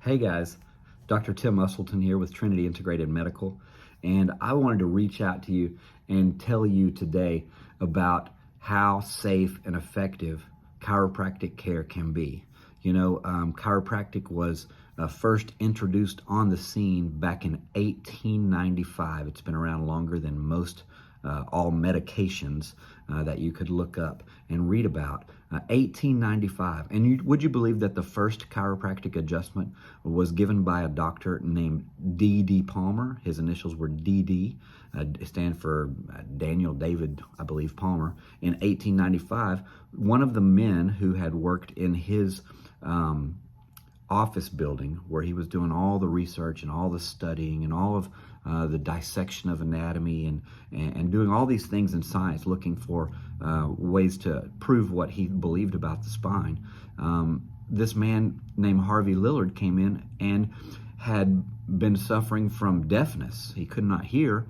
Hey guys, Dr. Tim Uselton here with Trinity Integrated Medical, and I wanted to reach out to you and tell you today about how safe and effective chiropractic care can be. Chiropractic was first introduced on the scene back in 1895. It's been around longer than most all medications that you could look up and read about. 1895. And would you believe that the first chiropractic adjustment was given by a doctor named D.D. Palmer? His initials were D.D., stand for Daniel David, I believe, Palmer. In 1895, one of the men who had worked in his office building where he was doing all the research and all the studying and all of the dissection of anatomy and doing all these things in science, looking for ways to prove what he believed about the spine. This man named Harvey Lillard came in and had been suffering from deafness. He could not hear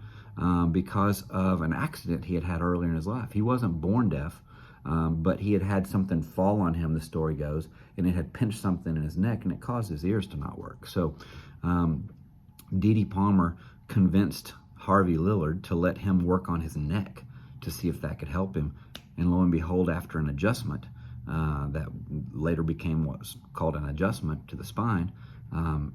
because of an accident he had had earlier in his life. He wasn't born deaf, but he had had something fall on him, the story goes, and it had pinched something in his neck, and it caused his ears to not work. So D.D. Palmer convinced Harvey Lillard to let him work on his neck to see if that could help him. And lo and behold, after an adjustment that later became what was called an adjustment to the spine, Harvey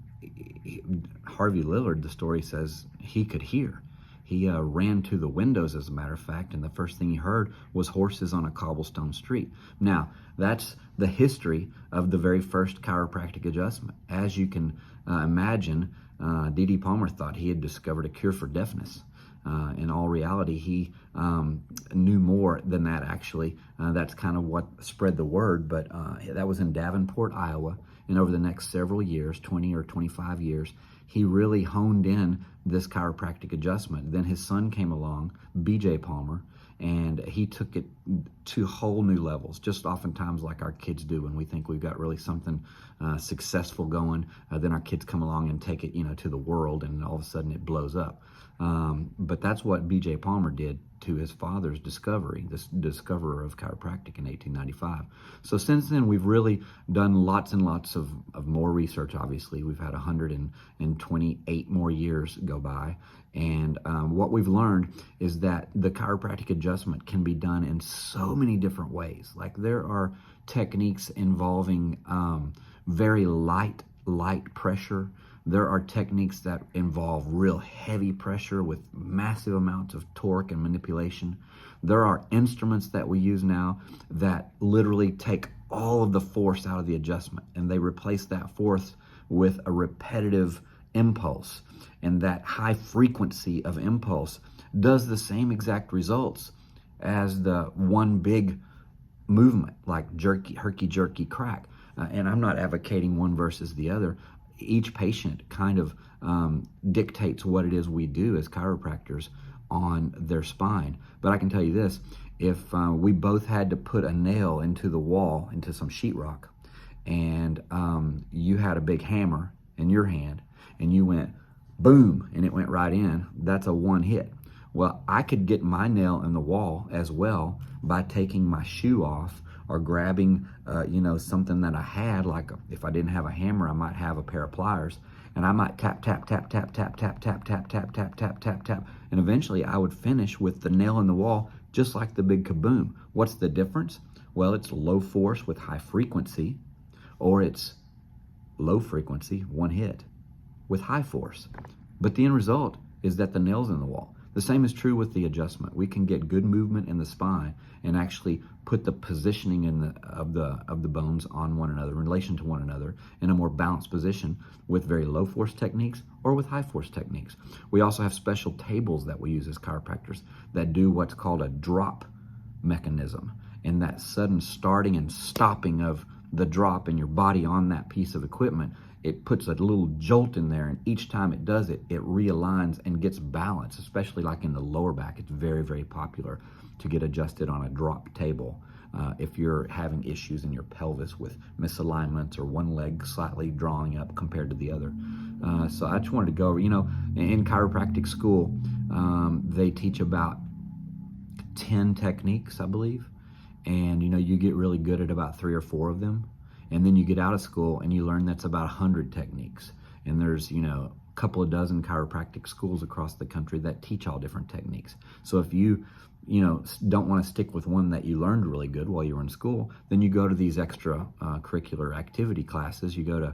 Lillard, the story says, he could hear. He ran to the windows, as a matter of fact, and the first thing he heard was horses on a cobblestone street. Now, that's the history of the very first chiropractic adjustment. As you can imagine, D.D. Palmer thought he had discovered a cure for deafness. In all reality, he knew more than that, actually. That's kind of what spread the word, but that was in Davenport, Iowa. And over the next several years, 20 or 25 years, he really honed in this chiropractic adjustment. Then his son came along, B.J. Palmer, and he took it to whole new levels, just oftentimes like our kids do when we think we've got really something successful going. Then our kids come along and take it, to the world, and all of a sudden it blows up. But that's what B.J. Palmer did to his father's discovery, this Discoverer of Chiropractic in 1895. So since then, we've really done lots and lots of more research, obviously. We've had 128 more years go by. And what we've learned is that the chiropractic adjustment can be done in so many different ways. Like there are techniques involving very light pressure. There are techniques that involve real heavy pressure with massive amounts of torque and manipulation. There are instruments that we use now that literally take all of the force out of the adjustment, and they replace that force with a repetitive impulse. And that high frequency of impulse does the same exact results as the one big movement, like herky-jerky crack. And I'm not advocating one versus the other. Each patient kind of dictates what it is we do as chiropractors on their spine. But I can tell you this, if we both had to put a nail into the wall, into some sheetrock, and you had a big hammer in your hand, and you went boom, and it went right in, that's a one hit. Well, I could get my nail in the wall as well by taking my shoe off or grabbing, something that I had, like if I didn't have a hammer, I might have a pair of pliers, and I might tap, tap, tap, tap, tap, tap, tap, tap, tap, tap, tap, tap, tap, and eventually I would finish with the nail in the wall, just like the big kaboom. What's the difference? Well, it's low force with high frequency, or it's low frequency, one hit, with high force. But the end result is that the nail's in the wall. The same is true with the adjustment. We can get good movement in the spine and actually put the positioning of the bones on one another, in relation to one another, in a more balanced position with very low force techniques or with high force techniques. We also have special tables that we use as chiropractors that do what's called a drop mechanism. And that sudden starting and stopping of the drop and your body on that piece of equipment, it puts a little jolt in there, and each time it does it, it realigns and gets balance, especially like in the lower back. It's very, very popular to get adjusted on a drop table if you're having issues in your pelvis with misalignments or one leg slightly drawing up compared to the other. So I just wanted to go over, in chiropractic school, they teach about 10 techniques, I believe, and you get really good at about 3 or 4 of them. And then you get out of school and you learn that's about 100 techniques. And there's, a couple of dozen chiropractic schools across the country that teach all different techniques. So if you don't want to stick with one that you learned really good while you were in school, then you go to these extra curricular activity classes, you go to,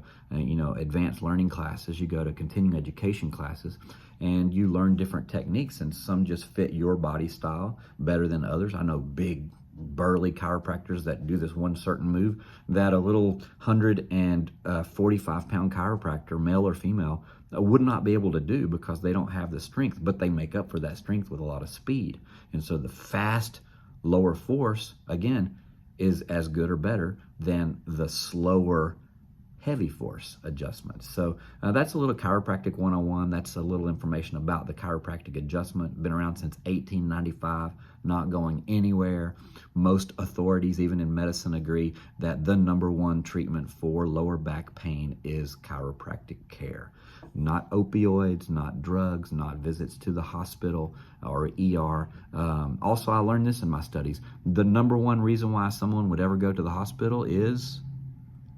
advanced learning classes, you go to continuing education classes, and you learn different techniques, and some just fit your body style better than others. I know big, burly chiropractors that do this one certain move that a little 145-pound chiropractor, male or female, would not be able to do because they don't have the strength, but they make up for that strength with a lot of speed. And so the fast lower force, again, is as good or better than the slower heavy force adjustments. So that's a little chiropractic 101. That's a little information about the chiropractic adjustment. Been around since 1895, not going anywhere. Most authorities, even in medicine, agree that the #1 treatment for lower back pain is chiropractic care. Not opioids, not drugs, not visits to the hospital or ER. Also, I learned this in my studies. The #1 reason why someone would ever go to the hospital is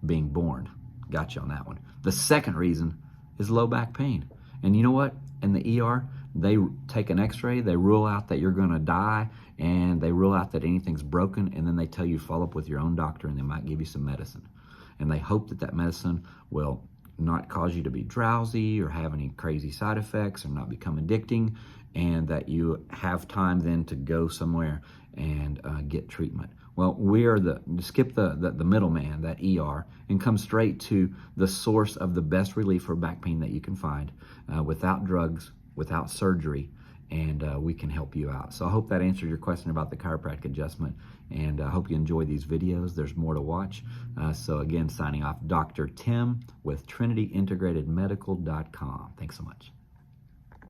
being born. Got you on that one. The second reason is low back pain. And you know what? In the ER, they take an x-ray, they rule out that you're going to die, and they rule out that anything's broken, and then they tell you to follow up with your own doctor, and they might give you some medicine. And they hope that that medicine will not cause you to be drowsy or have any crazy side effects or not become addicting, and that you have time then to go somewhere and get treatment. Well, we are skip the middleman, that ER, and come straight to the source of the best relief for back pain that you can find without drugs, without surgery, and we can help you out. So I hope that answered your question about the chiropractic adjustment, and I hope you enjoy these videos. There's more to watch. So again, signing off, Dr. Tim with TrinityIntegratedMedical.com. Thanks so much.